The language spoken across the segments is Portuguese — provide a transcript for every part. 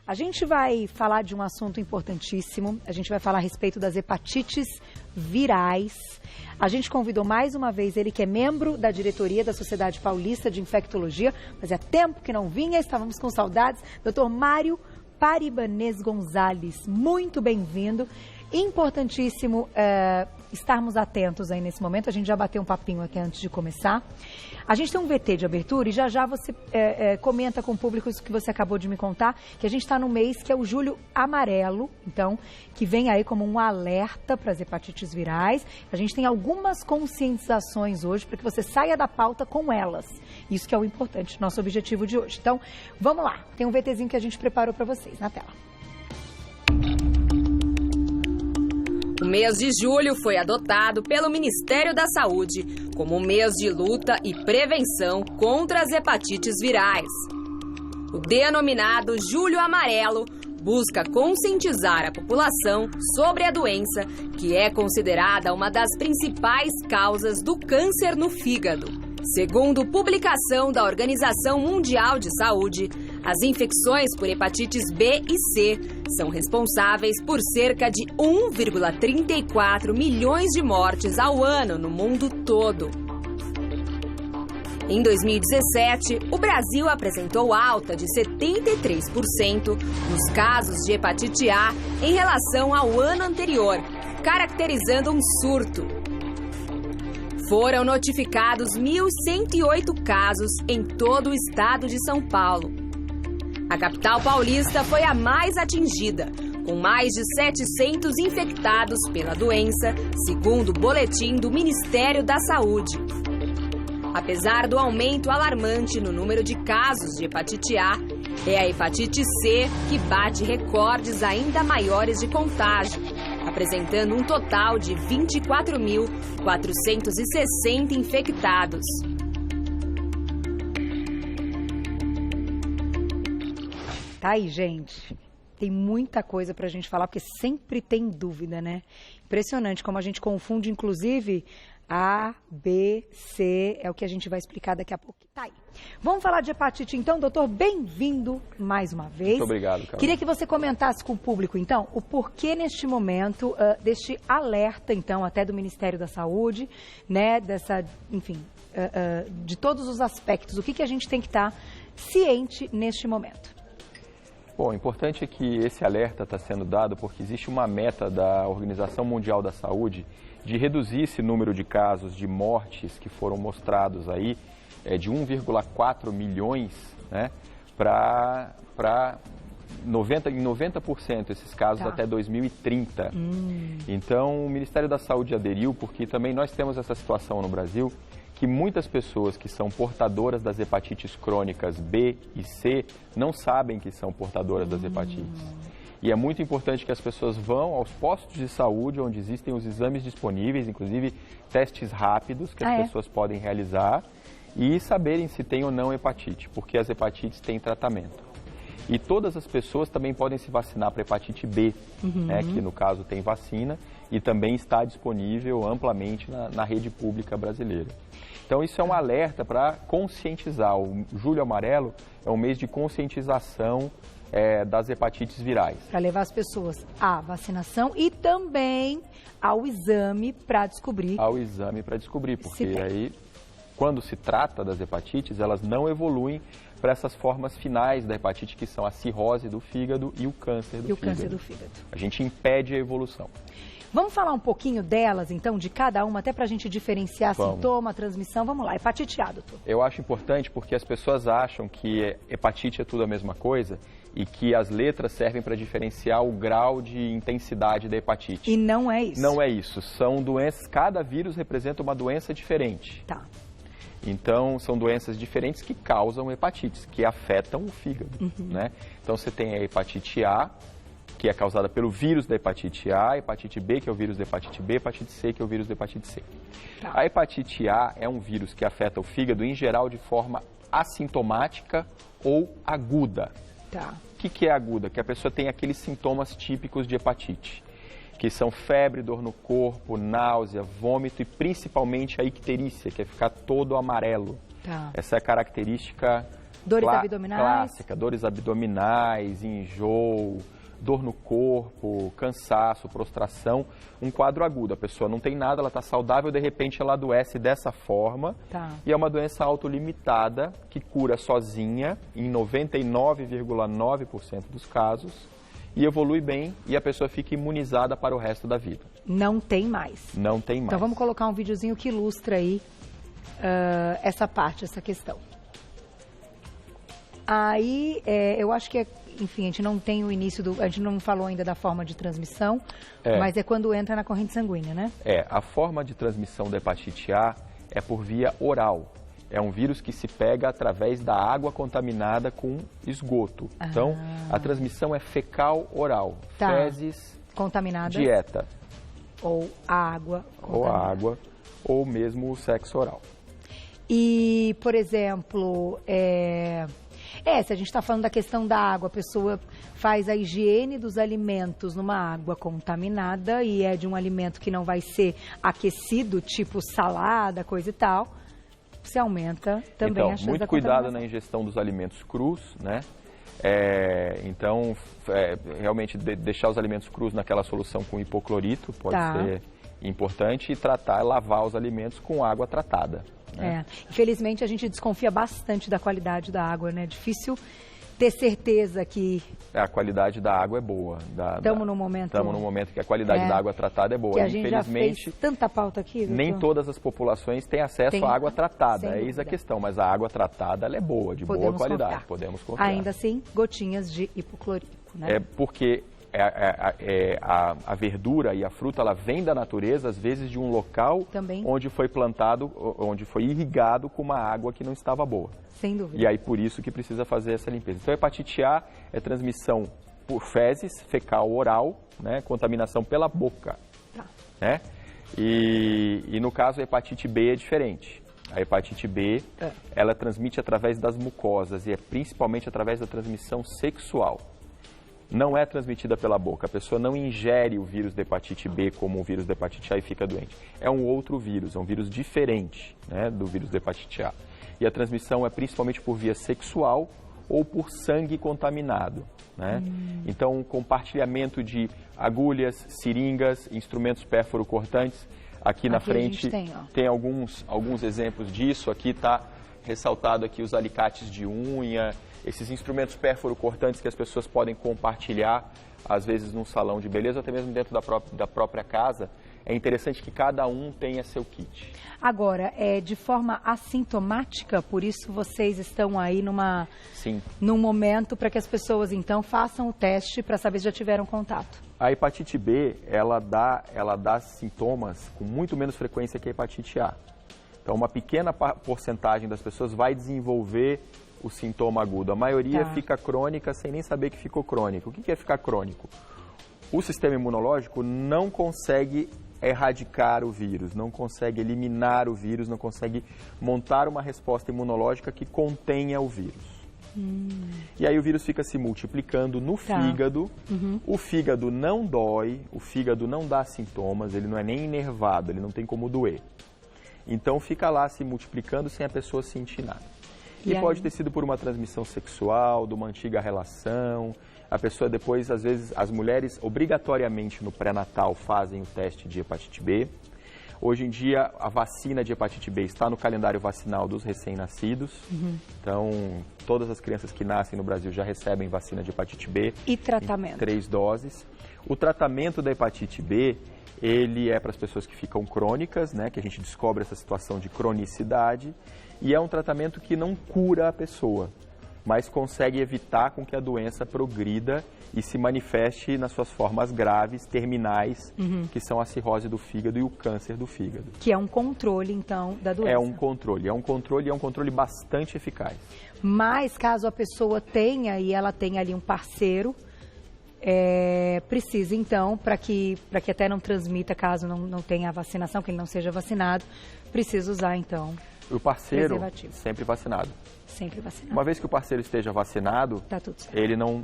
A gente vai falar de um assunto importantíssimo, a gente vai falar a respeito das hepatites virais. A gente convidou mais uma vez ele, que é membro da diretoria da Sociedade Paulista de Infectologia, mas é tempo que não vinha, estávamos com saudades, Dr. Mário Paribanez Gonzalez, muito bem-vindo. Importantíssimo estarmos atentos aí nesse momento, a gente já bateu um papinho aqui antes de começar. A gente tem um VT de abertura e já você comenta com o público isso que você acabou de me contar, que a gente está no mês que é o Julho Amarelo, então, que vem aí como um alerta para as hepatites virais. A gente tem algumas conscientizações hoje para que você saia da pauta com elas. Isso que é o importante, nosso objetivo de hoje. Então, vamos lá, tem um VTzinho que a gente preparou para vocês na tela. O mês de julho foi adotado pelo Ministério da Saúde como um mês de luta e prevenção contra as hepatites virais. O denominado Julho Amarelo busca conscientizar a população sobre a doença, que é considerada uma das principais causas do câncer no fígado. Segundo publicação da Organização Mundial de Saúde, as infecções por hepatites B e C são responsáveis por cerca de 1,34 milhões de mortes ao ano no mundo todo. Em 2017, o Brasil apresentou alta de 73% nos casos de hepatite A em relação ao ano anterior, caracterizando um surto. Foram notificados 1.108 casos em todo o estado de São Paulo. A capital paulista foi a mais atingida, com mais de 700 infectados pela doença, segundo o boletim do Ministério da Saúde. Apesar do aumento alarmante no número de casos de hepatite A, é a hepatite C que bate recordes ainda maiores de contágio, apresentando um total de 24.460 infectados. Tá aí, gente. Tem muita coisa pra gente falar, porque sempre tem dúvida, né? Impressionante como a gente confunde, inclusive, A, B, C, é o que a gente vai explicar daqui a pouco. Tá aí. Vamos falar de hepatite, então, doutor? Bem-vindo mais uma vez. Muito obrigado, Carol. Queria que você comentasse com o público, então, o porquê neste momento deste alerta, então, até do Ministério da Saúde, né, dessa, enfim, de todos os aspectos, o que a gente tem que estar ciente neste momento. Bom, o importante é que esse alerta está sendo dado porque existe uma meta da Organização Mundial da Saúde de reduzir esse número de casos de mortes que foram mostrados aí, de 1,4 milhões, né, para 90% esses casos até 2030. Então, o Ministério da Saúde aderiu porque também nós temos essa situação no Brasil, que muitas pessoas que são portadoras das hepatites crônicas B e C não sabem que são portadoras das hepatites. E é muito importante que as pessoas vão aos postos de saúde, onde existem os exames disponíveis, inclusive testes rápidos que as pessoas podem realizar e saberem se tem ou não hepatite, porque as hepatites têm tratamento. E todas as pessoas também podem se vacinar para hepatite B, né, que no caso tem vacina e também está disponível amplamente na rede pública brasileira. Então isso é um alerta para conscientizar. O Julho Amarelo é um mês de conscientização das hepatites virais. Para levar as pessoas à vacinação e também ao exame para descobrir. Ao exame para descobrir, porque aí, quando se trata das hepatites, elas não evoluem para essas formas finais da hepatite, que são a cirrose do fígado e o câncer do fígado. A gente impede a evolução. Vamos falar um pouquinho delas, então, de cada uma, até para a gente diferenciar sintoma, transmissão. Vamos lá, hepatite A, doutor. Eu acho importante porque as pessoas acham que hepatite é tudo a mesma coisa e que as letras servem para diferenciar o grau de intensidade da hepatite. E não é isso. Não é isso. São doenças, cada vírus representa uma doença diferente. Tá. Então, são doenças diferentes que causam hepatites, que afetam o fígado, né? Então, você tem a hepatite A, que é causada pelo vírus da hepatite A, hepatite B, que é o vírus da hepatite B, hepatite C, que é o vírus da hepatite C. Tá. A hepatite A é um vírus que afeta o fígado, em geral, de forma assintomática ou aguda. Tá. O que é aguda? Que a pessoa tem aqueles sintomas típicos de hepatite, que são febre, dor no corpo, náusea, vômito e principalmente a icterícia, que é ficar todo amarelo. Tá. Essa é a característica Dores abdominais? Clássica, dores abdominais, enjoo, dor no corpo, cansaço, prostração, um quadro agudo. A pessoa não tem nada, ela está saudável, de repente ela adoece dessa forma. Tá. E é uma doença autolimitada que cura sozinha em 99,9% dos casos e evolui bem e a pessoa fica imunizada para o resto da vida. Não tem mais. Não tem mais. Então vamos colocar um videozinho que ilustra aí essa parte, essa questão. Aí, eu acho que, enfim, a gente não tem o início a gente não falou ainda da forma de transmissão, mas é quando entra na corrente sanguínea, né? A forma de transmissão da hepatite A é por via oral. É um vírus que se pega através da água contaminada com esgoto. Então, a transmissão é fecal-oral. Tá. Fezes, contaminadas. Dieta. Ou água. Ou água, ou mesmo o sexo oral. E, por exemplo, se a gente está falando da questão da água, a pessoa faz a higiene dos alimentos numa água contaminada e é de um alimento que não vai ser aquecido, tipo salada, coisa e tal, você aumenta também a chance da muito cuidado na ingestão dos alimentos crus, né? Realmente deixar os alimentos crus naquela solução com hipoclorito pode ser importante e lavar os alimentos com água tratada. Né? Infelizmente a gente desconfia bastante da qualidade da água, né? É difícil ter certeza que... A qualidade da água é boa. Estamos num momento que a qualidade da água tratada é boa. Que a gente já fez tanta pauta aqui, doutor. Nem todas as populações têm acesso à água tratada, eis a questão. Mas a água tratada ela é boa, de boa qualidade. Podemos confiar. Ainda assim, gotinhas de hipoclorito, né? Porque a verdura e a fruta, ela vem da natureza, às vezes de um local onde foi plantado, onde foi irrigado com uma água que não estava boa. Sem dúvida. E aí, por isso que precisa fazer essa limpeza. Então, a hepatite A é transmissão por fezes, fecal, oral, né? Contaminação pela boca. Né? E no caso, a hepatite B é diferente. A hepatite B, ela transmite através das mucosas e é principalmente através da transmissão sexual. Não é transmitida pela boca. A pessoa não ingere o vírus da hepatite B como o vírus da hepatite A e fica doente. É um outro vírus, é um vírus diferente, né, do vírus da hepatite A. E a transmissão é principalmente por via sexual ou por sangue contaminado. Né? Então, compartilhamento de agulhas, seringas, instrumentos pérfuro-cortantes. Aqui na frente tem alguns exemplos disso. Aqui está ressaltado aqui os alicates de unha, esses instrumentos pérfuro-cortantes que as pessoas podem compartilhar, às vezes num salão de beleza, ou até mesmo dentro da própria casa. É interessante que cada um tenha seu kit. Agora, de forma assintomática, por isso vocês estão aí num momento para que as pessoas, então, façam o teste para saber se já tiveram contato. A hepatite B, ela dá sintomas com muito menos frequência que a hepatite A. Então, uma pequena porcentagem das pessoas vai desenvolver o sintoma agudo. A maioria fica crônica sem nem saber que ficou crônico. O que é ficar crônico? O sistema imunológico não consegue erradicar o vírus, não consegue eliminar o vírus, não consegue montar uma resposta imunológica que contenha o vírus. E aí o vírus fica se multiplicando no fígado. O fígado não dói, o fígado não dá sintomas, ele não é nem inervado, ele não tem como doer. Então fica lá se multiplicando sem a pessoa sentir nada. E pode ter sido por uma transmissão sexual, de uma antiga relação. A pessoa depois, às vezes, as mulheres obrigatoriamente no pré-natal fazem o teste de hepatite B. Hoje em dia, a vacina de hepatite B está no calendário vacinal dos recém-nascidos. Então, todas as crianças que nascem no Brasil já recebem vacina de hepatite B. E tratamento? Em 3 doses. O tratamento da hepatite B, ele é para as pessoas que ficam crônicas, né, que a gente descobre essa situação de cronicidade. E é um tratamento que não cura a pessoa, mas consegue evitar com que a doença progrida e se manifeste nas suas formas graves, terminais, que são a cirrose do fígado e o câncer do fígado. Que é um controle, então, da doença. É um controle bastante eficaz. Mas, caso a pessoa tenha, e ela tenha ali um parceiro, precisa, então, para que até não transmita, caso não tenha a vacinação, que ele não seja vacinado, precisa usar, então, o parceiro sempre vacinado. Sempre vacinado. Uma vez que o parceiro esteja vacinado, tá tudo certo. Ele não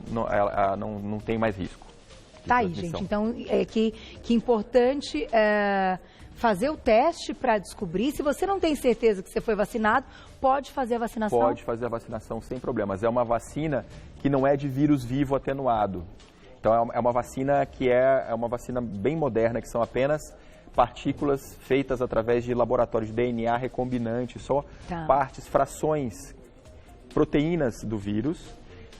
tem mais risco. Tá aí, gente. Então, que importante fazer o teste para descobrir. Se você não tem certeza que você foi vacinado, pode fazer a vacinação? Pode fazer a vacinação sem problemas. É uma vacina que não é de vírus vivo atenuado. Então, é uma vacina que é uma vacina bem moderna, que são apenas partículas feitas através de laboratórios de DNA recombinante, só partes, frações, proteínas do vírus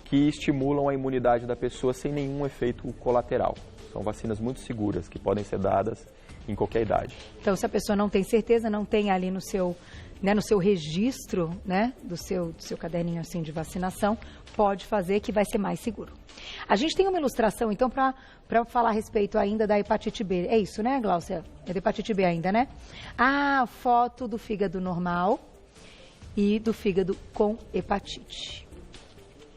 que estimulam a imunidade da pessoa sem nenhum efeito colateral. São vacinas muito seguras que podem ser dadas em qualquer idade. Então, se a pessoa não tem certeza, não tem ali no seu registro, né, do seu caderninho assim de vacinação, pode fazer que vai ser mais seguro. A gente tem uma ilustração, então, para falar a respeito ainda da hepatite B. É isso, né, Gláucia? É da hepatite B ainda, né? Ah, foto do fígado normal e do fígado com hepatite.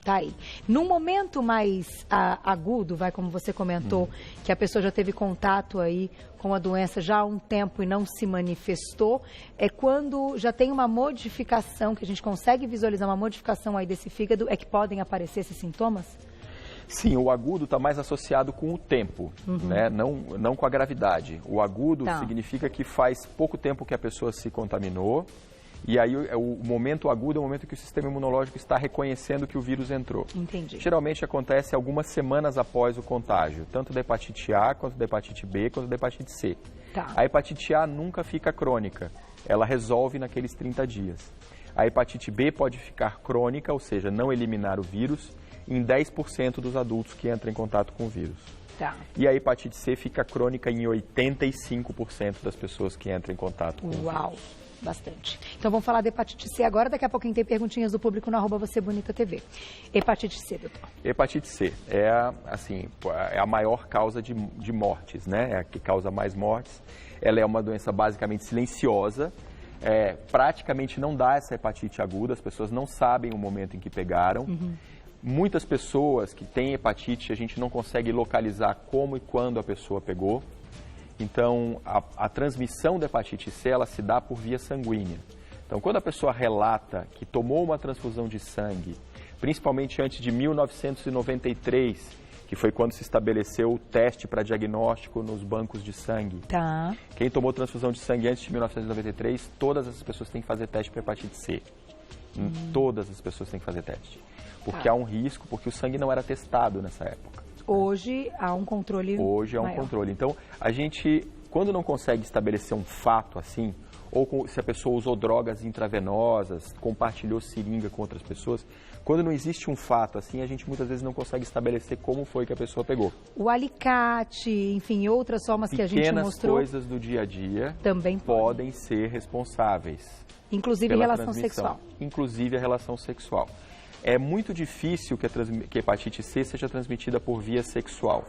Tá aí. Num momento mais agudo, como você comentou, que a pessoa já teve contato aí com a doença já há um tempo e não se manifestou, é quando já tem uma modificação, que a gente consegue visualizar uma modificação aí desse fígado, é que podem aparecer esses sintomas? Sim, o agudo está mais associado com o tempo, né? Não com a gravidade. O agudo significa que faz pouco tempo que a pessoa se contaminou, e aí o momento agudo é o momento que o sistema imunológico está reconhecendo que o vírus entrou. Entendi. Geralmente acontece algumas semanas após o contágio, tanto da hepatite A, quanto da hepatite B, quanto da hepatite C. Tá. A hepatite A nunca fica crônica, ela resolve naqueles 30 dias. A hepatite B pode ficar crônica, ou seja, não eliminar o vírus, em 10% dos adultos que entram em contato com o vírus. Tá. E a hepatite C fica crônica em 85% das pessoas que entram em contato com o vírus. Bastante. Então vamos falar da hepatite C agora, daqui a pouquinho tem perguntinhas do público no @VocêBonitaTV. Hepatite C, doutor. Hepatite C é a maior causa de mortes, né? É a que causa mais mortes. Ela é uma doença basicamente silenciosa, praticamente não dá essa hepatite aguda, as pessoas não sabem o momento em que pegaram. Muitas pessoas que têm hepatite, a gente não consegue localizar como e quando a pessoa pegou. Então, a transmissão da hepatite C, ela se dá por via sanguínea. Então, quando a pessoa relata que tomou uma transfusão de sangue, principalmente antes de 1993, que foi quando se estabeleceu o teste para diagnóstico nos bancos de sangue. Tá. Quem tomou transfusão de sangue antes de 1993, todas essas pessoas têm que fazer teste para hepatite C. Todas as pessoas têm que fazer teste. Porque há um risco, porque o sangue não era testado nessa época. Hoje há um controle Hoje há um controle. Então, a gente, quando não consegue estabelecer um fato assim, ou se a pessoa usou drogas intravenosas, compartilhou seringa com outras pessoas, quando não existe um fato assim, a gente muitas vezes não consegue estabelecer como foi que a pessoa pegou. O alicate, enfim, outras formas que a gente mostrou. Pequenas coisas do dia a dia também podem ser responsáveis. Inclusive relação sexual. Inclusive a relação sexual. É muito difícil que a hepatite C seja transmitida por via sexual,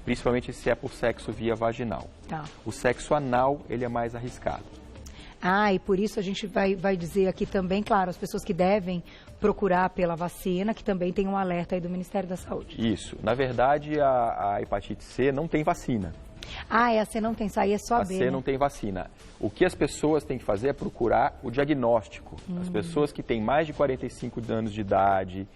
principalmente se é por sexo via vaginal. Tá. O sexo anal, ele é mais arriscado. E por isso a gente vai dizer aqui também, claro, as pessoas que devem procurar pela vacina, que também tem um alerta aí do Ministério da Saúde. Isso. Na verdade, a hepatite C não tem vacina. A C não tem, isso aí é só a B, A C não tem vacina. O que as pessoas têm que fazer é procurar o diagnóstico. As pessoas que têm mais de 45 anos de idade,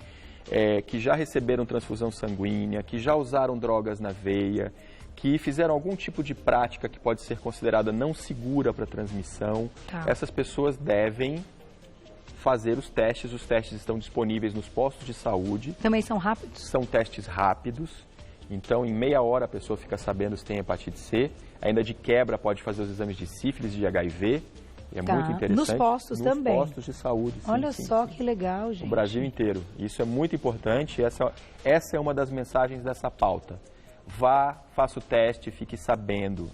que já receberam transfusão sanguínea, que já usaram drogas na veia, que fizeram algum tipo de prática que pode ser considerada não segura para transmissão, essas pessoas devem fazer os testes. Os testes estão disponíveis nos postos de saúde. Também são rápidos? São testes rápidos. Então, em meia hora a pessoa fica sabendo se tem hepatite C. Ainda de quebra pode fazer os exames de sífilis, de HIV. É muito interessante. Nos postos também? Nos postos de saúde, sim. Olha só que legal, gente. O Brasil inteiro. Isso é muito importante. Essa é uma das mensagens dessa pauta. Vá, faça o teste, fique sabendo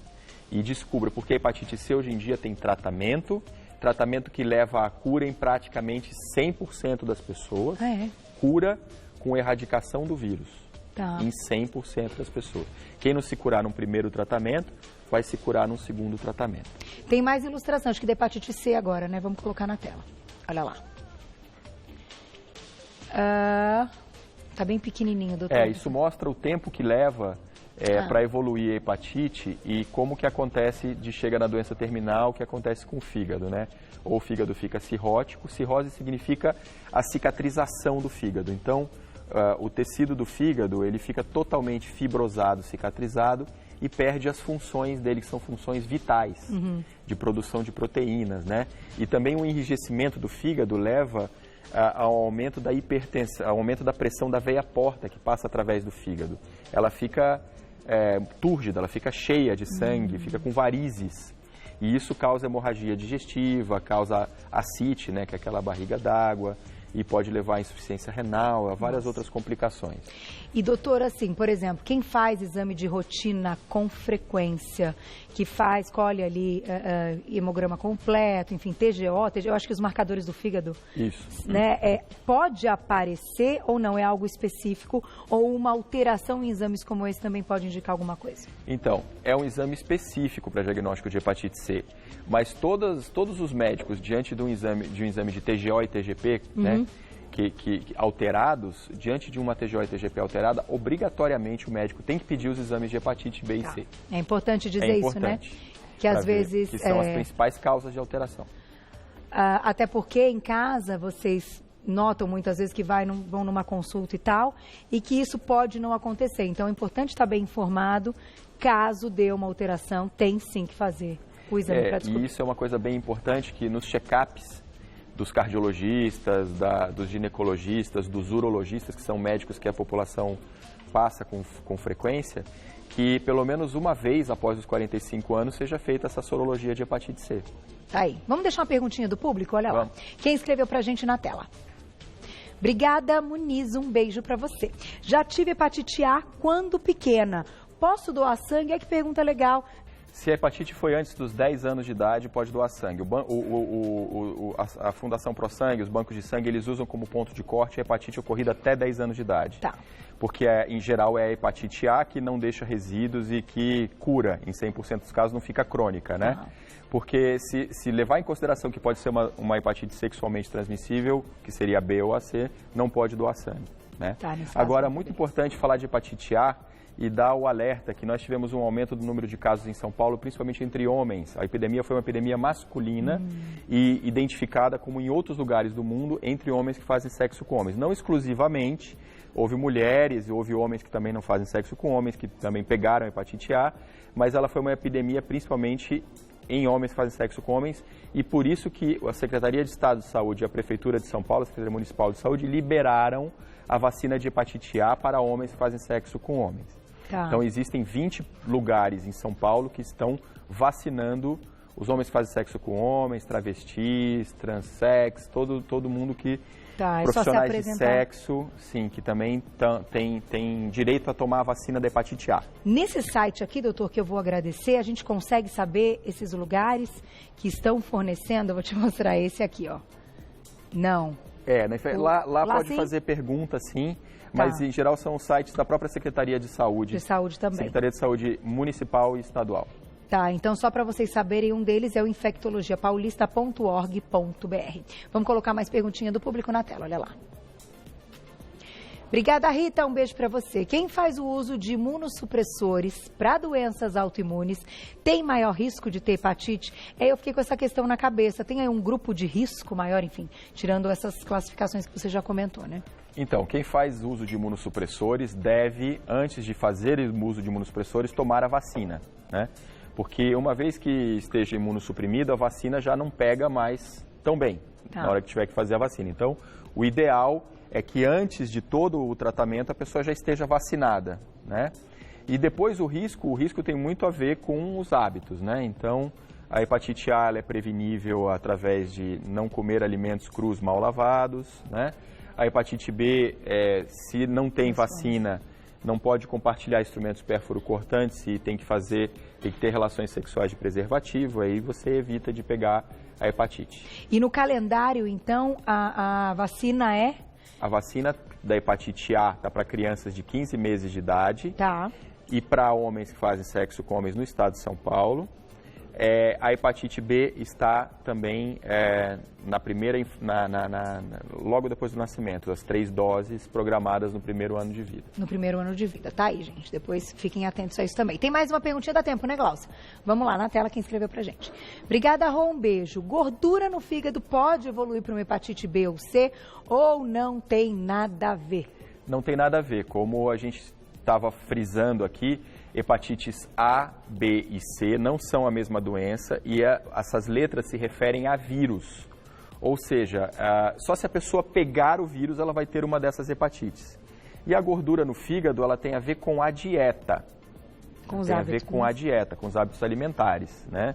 e descubra. Porque a hepatite C hoje em dia tem tratamento que leva à cura em praticamente 100% das pessoas. Cura com erradicação do vírus. Em 100% das pessoas. Quem não se curar num primeiro tratamento, vai se curar num segundo tratamento. Tem mais ilustração, acho que da hepatite C agora, né? Vamos colocar na tela. Olha lá. Tá bem pequenininho, doutor. Isso mostra o tempo que leva para evoluir a hepatite e como que acontece de chega na doença terminal, que acontece com o fígado, né? Ou o fígado fica cirrótico. Cirrose significa a cicatrização do fígado. Então, o tecido do fígado ele fica totalmente fibrosado, cicatrizado e perde as funções dele, que são funções vitais, de produção de proteínas, né? E também o enrijecimento do fígado leva ao aumento da hipertensão, ao aumento da pressão da veia porta que passa através do fígado. Ela fica túrgida, ela fica cheia de sangue, fica com varizes. E isso causa hemorragia digestiva, causa ascite, né, que é aquela barriga d'água, e pode levar à insuficiência renal, a várias outras complicações. E doutor, assim, por exemplo, quem faz exame de rotina com frequência, que colhe ali hemograma completo, enfim, TGO, eu acho que os marcadores do fígado, isso, né, pode aparecer ou não é algo específico, ou uma alteração em exames como esse também pode indicar alguma coisa? Então, é um exame específico para diagnóstico de hepatite C, mas todos os médicos, diante de um exame de TGO e TGP, né, que alterados, diante de uma TGO e TGP alterada, obrigatoriamente o médico tem que pedir os exames de hepatite B e C. É importante dizer isso, né? Que às vezes... Que são as principais causas de alteração. Até porque em casa vocês notam muitas vezes que vão numa consulta e tal, e que isso pode não acontecer. Então é importante estar bem informado, caso dê uma alteração, tem sim que fazer o exame para descobrir. E isso é uma coisa bem importante, que nos check-ups dos cardiologistas, dos ginecologistas, dos urologistas, que são médicos que a população passa com frequência, que pelo menos uma vez após os 45 anos seja feita essa sorologia de hepatite C. Tá aí. Vamos deixar uma perguntinha do público? Olha lá. Quem escreveu pra gente na tela? Obrigada, Muniz. Um beijo pra você. Já tive hepatite A quando pequena. Posso doar sangue? É que pergunta legal. Se a hepatite foi antes dos 10 anos de idade, pode doar sangue. A Fundação ProSangue, os bancos de sangue, eles usam como ponto de corte a hepatite ocorrida até 10 anos de idade. Tá. Porque, em geral, é a hepatite A que não deixa resíduos e que cura, em 100% dos casos, não fica crônica, né? Porque se levar em consideração que pode ser uma hepatite sexualmente transmissível, que seria a B ou a C, não pode doar sangue, né? Tá, agora, muito importante falar de hepatite A, e dá o alerta que nós tivemos um aumento do número de casos em São Paulo, principalmente entre homens. A epidemia foi uma epidemia masculina e identificada como em outros lugares do mundo entre homens que fazem sexo com homens. Não exclusivamente, houve mulheres e houve homens que também não fazem sexo com homens, que também pegaram a hepatite A, mas ela foi uma epidemia principalmente em homens que fazem sexo com homens, e por isso que a Secretaria de Estado de Saúde e a Prefeitura de São Paulo, a Secretaria Municipal de Saúde, liberaram a vacina de hepatite A para homens que fazem sexo com homens. Tá. Então, existem 20 lugares em São Paulo que estão vacinando os homens que fazem sexo com homens, travestis, transsex, todo mundo que... profissionais de sexo, sim, que também tem direito a tomar a vacina da hepatite A. Nesse site aqui, doutor, que eu vou agradecer, a gente consegue saber esses lugares que estão fornecendo, eu vou te mostrar esse aqui, ó. Não. Lá pode sim? fazer pergunta, sim. Mas, em geral, são sites da própria Secretaria de Saúde. De Saúde também. Secretaria de Saúde Municipal e Estadual. Tá, então só para vocês saberem, um deles é o infectologiapaulista.org.br. Vamos colocar mais perguntinha do público na tela, olha lá. Obrigada, Rita, um beijo para você. Quem faz o uso de imunossupressores para doenças autoimunes tem maior risco de ter hepatite? Eu fiquei com essa questão na cabeça. Tem aí um grupo de risco maior, enfim, tirando essas classificações que você já comentou, né? Então, quem faz uso de imunossupressores deve, antes de fazer o uso de imunossupressores, tomar a vacina, né? Porque uma vez que esteja imunossuprimido, a vacina já não pega mais tão bem na hora que tiver que fazer a vacina. Então, o ideal é que antes de todo o tratamento a pessoa já esteja vacinada, né? E depois o risco tem muito a ver com os hábitos, né? Então, a hepatite A ela é prevenível através de não comer alimentos crus mal lavados, né? A hepatite B, se não tem vacina, não pode compartilhar instrumentos pérfuro-cortantes e tem que ter relações sexuais de preservativo, aí você evita de pegar a hepatite. E no calendário, então, a vacina é? A vacina da hepatite A está para crianças de 15 meses de idade. Tá. E para homens que fazem sexo com homens no estado de São Paulo. A hepatite B está também logo depois do nascimento, as 3 doses programadas no primeiro ano de vida. No primeiro ano de vida. Tá aí, gente. Depois fiquem atentos a isso também. Tem mais uma perguntinha, dá tempo, né, Glaucia? Vamos lá, na tela, quem escreveu pra gente. Obrigada, Rô, um beijo. Gordura no fígado pode evoluir para uma hepatite B ou C ou não tem nada a ver? Não tem nada a ver, como a gente estava frisando aqui, hepatites A, B e C não são a mesma doença e essas letras se referem a vírus. Ou seja, só se a pessoa pegar o vírus, ela vai ter uma dessas hepatites. E a gordura no fígado, ela tem a ver com a dieta. Com os tem hábitos, a ver com a dieta, com os hábitos alimentares, né?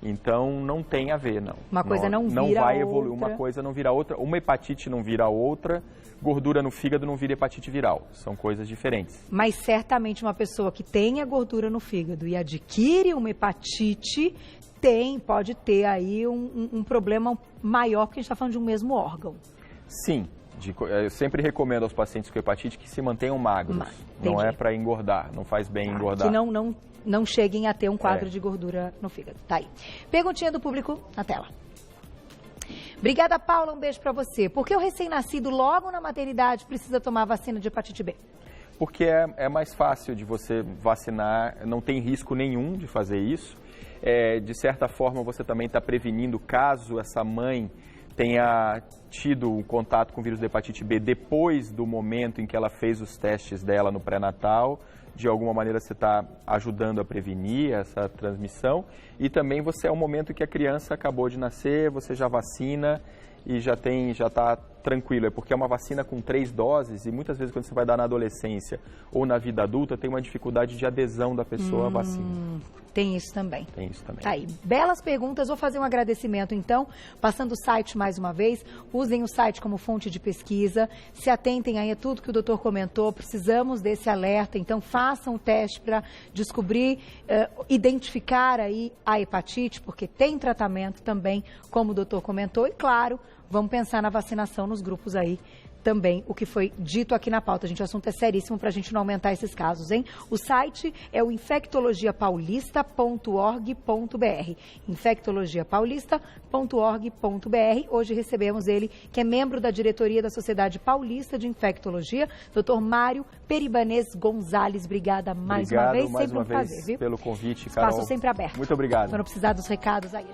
Então, não tem a ver, não. Uma coisa não vira Não vai outra. evoluir, uma coisa não vira outra. Uma hepatite não vira outra, gordura no fígado não vira hepatite viral. São coisas diferentes. Mas certamente uma pessoa que tenha gordura no fígado e adquire uma hepatite pode ter aí um problema maior, porque a gente está falando de um mesmo órgão. Sim. Eu sempre recomendo aos pacientes com hepatite que se mantenham magros. Não é para engordar, não faz bem engordar. Que não cheguem a ter um quadro de gordura no fígado. Tá aí. Perguntinha do público na tela. Obrigada, Paula. Um beijo para você. Por que o recém-nascido, logo na maternidade, precisa tomar vacina de hepatite B? Porque é mais fácil de você vacinar, não tem risco nenhum de fazer isso. De certa forma, você também está prevenindo caso essa mãe tenha tido um contato com o vírus da hepatite B depois do momento em que ela fez os testes dela no pré-natal. De alguma maneira você está ajudando a prevenir essa transmissão. E também você é o momento que a criança acabou de nascer, você já vacina e já está tranquilo. É porque é uma vacina com 3 doses e muitas vezes quando você vai dar na adolescência ou na vida adulta, tem uma dificuldade de adesão da pessoa à vacina. Tem isso também. Tem isso também. Tá aí. Belas perguntas. Vou fazer um agradecimento, então, passando o site mais uma vez. Usem o site como fonte de pesquisa. Se atentem aí a tudo que o doutor comentou. Precisamos desse alerta. Então, façam o teste para descobrir, identificar aí a hepatite, porque tem tratamento também, como o doutor comentou. E, claro, vamos pensar na vacinação nos grupos aí também, o que foi dito aqui na pauta. Gente, o assunto é seríssimo para a gente não aumentar esses casos, hein? O site é o infectologiapaulista.org.br. infectologiapaulista.org.br. Hoje recebemos ele, que é membro da diretoria da Sociedade Paulista de Infectologia, Dr. Mário Peribanês Gonzalez. Obrigada mais uma vez. Sempre um prazer, viu? Pelo convite, Carol. Espaço sempre aberto. Muito obrigado. Quando precisar dos recados aí.